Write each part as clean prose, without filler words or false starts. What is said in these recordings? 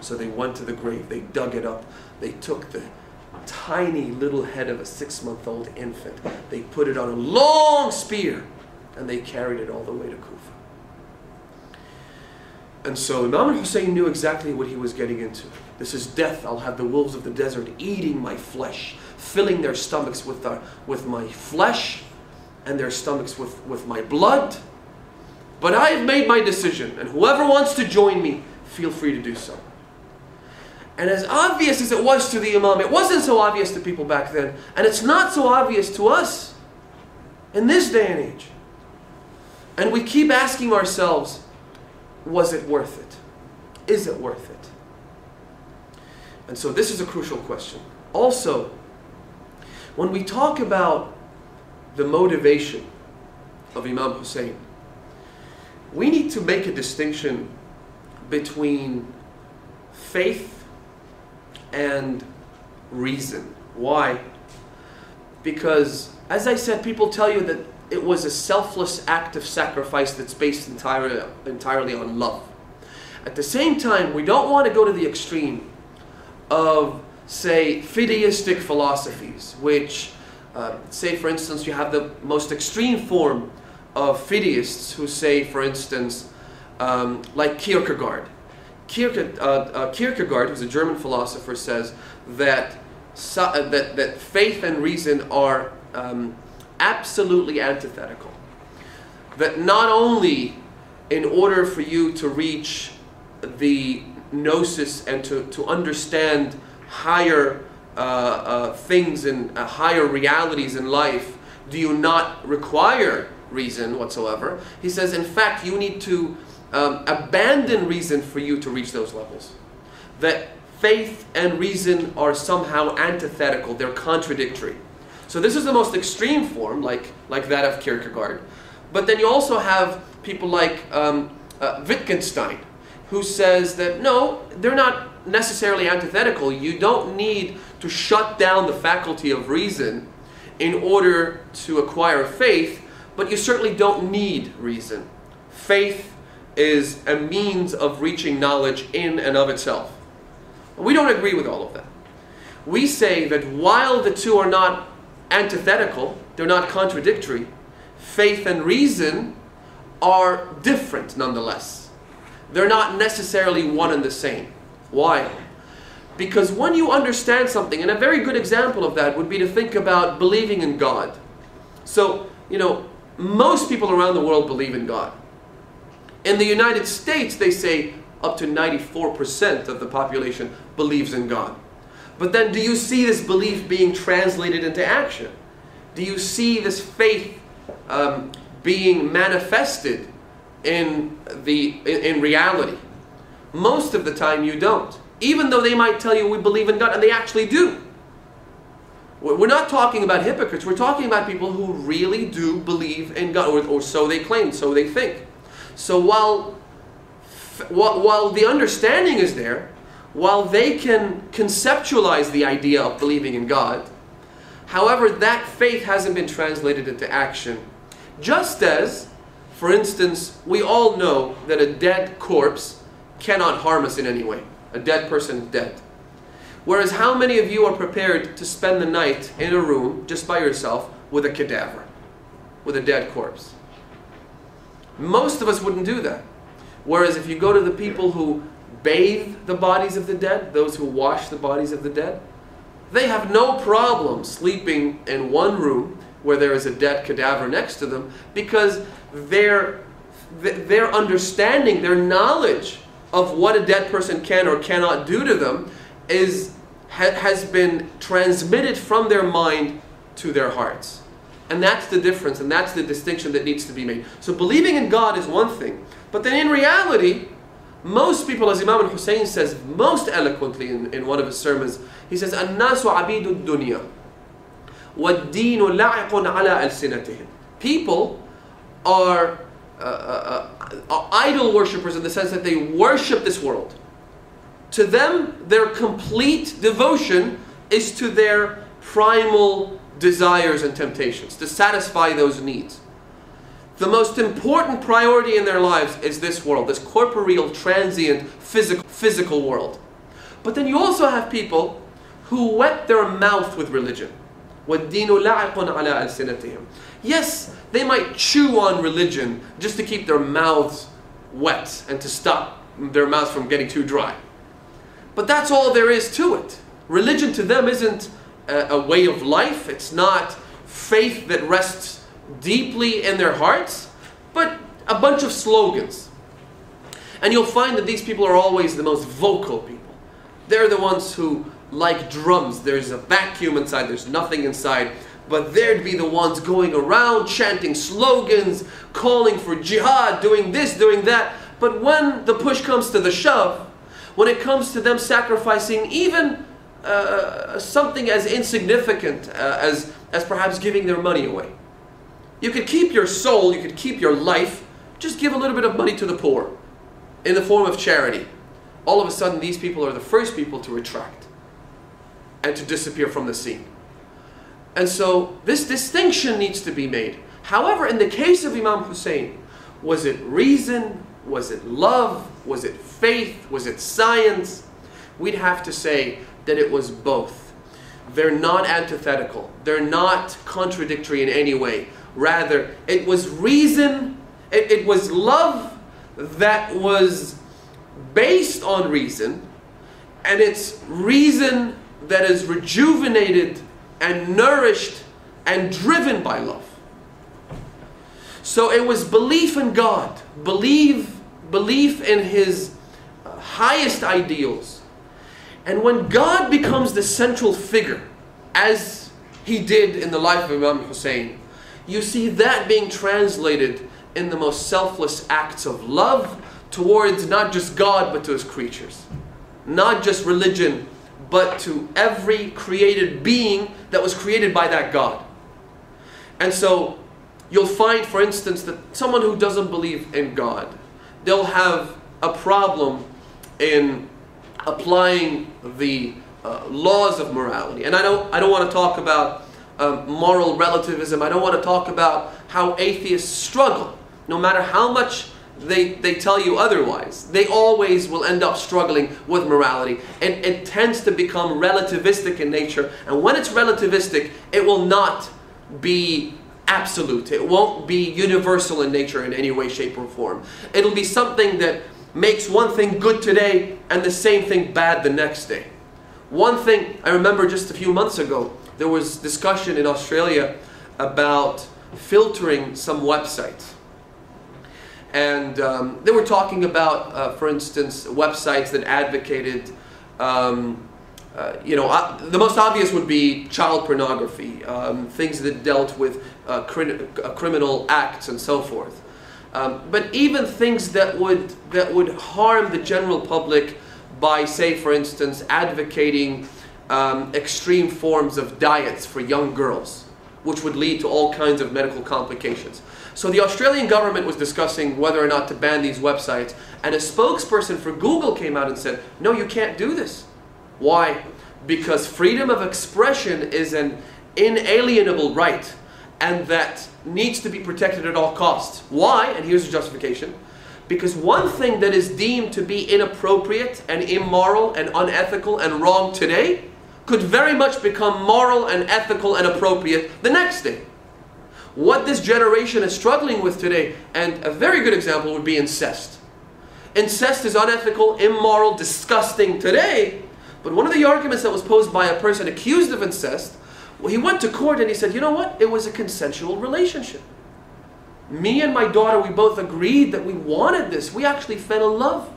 So they went to the grave, they dug it up, they took the tiny little head of a 6-month-old infant, they put it on a long spear, and they carried it all the way to Kufa. And so Imam al-Hussein knew exactly what he was getting into. This is death. I'll have the wolves of the desert eating my flesh, filling their stomachs with my flesh, and their stomachs with my blood. But I have made my decision, and whoever wants to join me, feel free to do so. And as obvious as it was to the Imam, it wasn't so obvious to people back then, and it's not so obvious to us in this day and age. And we keep asking ourselves, was it worth it? Is it worth it? And so this is a crucial question. Also, when we talk about the motivation of Imam Hussein, we need to make a distinction between faith and reason. Why? Because, as I said, people tell you that it was a selfless act of sacrifice that's based entirely on love. At the same time, we don't want to go to the extreme of, say, fideistic philosophies, which, say, for instance, you have the most extreme form of fideists who say, for instance, like Kierkegaard. Kierkegaard, who's a German philosopher, says that faith and reason are absolutely antithetical. That not only in order for you to reach the gnosis and to understand higher things and higher realities in life, do you not require reason whatsoever. He says, in fact, you need to abandon reason for you to reach those levels. That faith and reason are somehow antithetical, they're contradictory. So this is the most extreme form, like that of Kierkegaard. But then you also have people like Wittgenstein, who says that no, they're not necessarily antithetical. You don't need to shut down the faculty of reason in order to acquire faith, but you certainly don't need reason. Faith is a means of reaching knowledge in and of itself. We don't agree with all of that. We say that while the two are not antithetical, they're not contradictory, faith and reason are different nonetheless. They're not necessarily one and the same. Why? Because when you understand something, and a very good example of that would be to think about believing in God. So, most people around the world believe in God. In the United States, they say up to 94% of the population believes in God. But then do you see this belief being translated into action? Do you see this faith being manifested in reality? Most of the time you don't. Even though they might tell you we believe in God, and they actually do. We're not talking about hypocrites, we're talking about people who really do believe in God, or so they claim, so they think. So while the understanding is there, while they can conceptualize the idea of believing in God, however, that faith hasn't been translated into action. Just as, for instance, we all know that a dead corpse cannot harm us in any way. A dead person is dead. Whereas how many of you are prepared to spend the night in a room just by yourself with a cadaver, with a dead corpse? Most of us wouldn't do that. Whereas if you go to the people who bathe the bodies of the dead, those who wash the bodies of the dead, they have no problem sleeping in one room where there is a dead cadaver next to them, because their understanding, their knowledge of what a dead person can or cannot do to them has been transmitted from their mind to their hearts. And that's the difference, and that's the distinction that needs to be made. So believing in God is one thing, but then in reality, most people, as Imam al-Hussein says most eloquently in one of his sermons, he says, الناس عبيد الدنيا والدين لاعق على ألسنتهم. People are idol worshippers in the sense that they worship this world. To them, their complete devotion is to their primal desires and temptations, to satisfy those needs. The most important priority in their lives is this world, this corporeal, transient, physical world. But then you also have people who wet their mouth with religion. وَالدِّينُ لَعِقٌ عَلَىٰ أَلْسِنَتِهِمْ. Yes, they might chew on religion just to keep their mouths wet and to stop their mouths from getting too dry. But that's all there is to it. Religion to them isn't a way of life. It's not faith that rests deeply in their hearts, but a bunch of slogans. And you'll find that these people are always the most vocal people. They're the ones who like drums. There's a vacuum inside, there's nothing inside. But they'd be the ones going around chanting slogans, calling for jihad, doing this, doing that. But when the push comes to the shove, when it comes to them sacrificing even something as insignificant as perhaps giving their money away. You could keep your soul, you could keep your life, just give a little bit of money to the poor in the form of charity. All of a sudden these people are the first people to retract and to disappear from the scene. And so this distinction needs to be made. However, in the case of Imam Hussein, was it reason? Was it love? Was it faith? Was it science? We'd have to say that it was both. They're not antithetical. They're not contradictory in any way. Rather, it was reason, it was love that was based on reason, and it's reason that is rejuvenated and nourished and driven by love. So it was belief in God, belief in His highest ideals. And when God becomes the central figure, as He did in the life of Imam Hussein, you see that being translated in the most selfless acts of love towards not just God but to His creatures. Not just religion, but to every created being that was created by that God. And so you'll find, for instance, that someone who doesn't believe in God, they'll have a problem in applying the laws of morality. And I don't want to talk about moral relativism. I don't want to talk about how atheists struggle. No matter how much they tell you otherwise, they always will end up struggling with morality. And it tends to become relativistic in nature. And when it's relativistic, it will not be absolute. It won't be universal in nature in any way, shape, or form. It'll be something that makes one thing good today and the same thing bad the next day. One thing, I remember just a few months ago, there was discussion in Australia about filtering some websites. And they were talking about, for instance, websites that advocated, the most obvious would be child pornography, things that dealt with criminal acts and so forth. But even things that would harm the general public by, say, for instance, advocating extreme forms of diets for young girls, which would lead to all kinds of medical complications. So the Australian government was discussing whether or not to ban these websites, and a spokesperson for Google came out and said, no, you can't do this. Why? Because freedom of expression is an inalienable right, and that needs to be protected at all costs. Why? And here's the justification. Because one thing that is deemed to be inappropriate and immoral and unethical and wrong today could very much become moral and ethical and appropriate the next day. What this generation is struggling with today, and a very good example would be incest. Incest is unethical, immoral, disgusting today, but one of the arguments that was posed by a person accused of incest, well, he went to court and he said, you know what? It was a consensual relationship. Me and my daughter, we both agreed that we wanted this. We actually fell in love.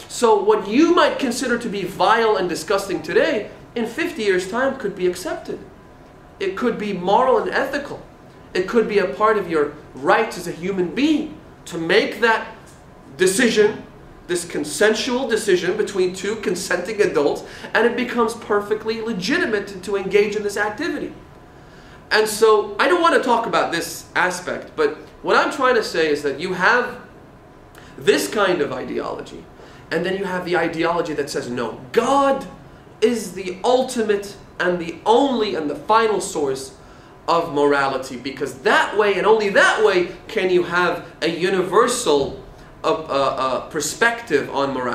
So what you might consider to be vile and disgusting today, in 50 years' time could be accepted. It could be moral and ethical. It could be a part of your rights as a human being to make that decision, this consensual decision between two consenting adults, and it becomes perfectly legitimate to engage in this activity. And so I don't want to talk about this aspect, but what I'm trying to say is that you have this kind of ideology, and then you have the ideology that says, no, God is the ultimate and the only and the final source of morality, because that way and only that way can you have a universal perspective on morality.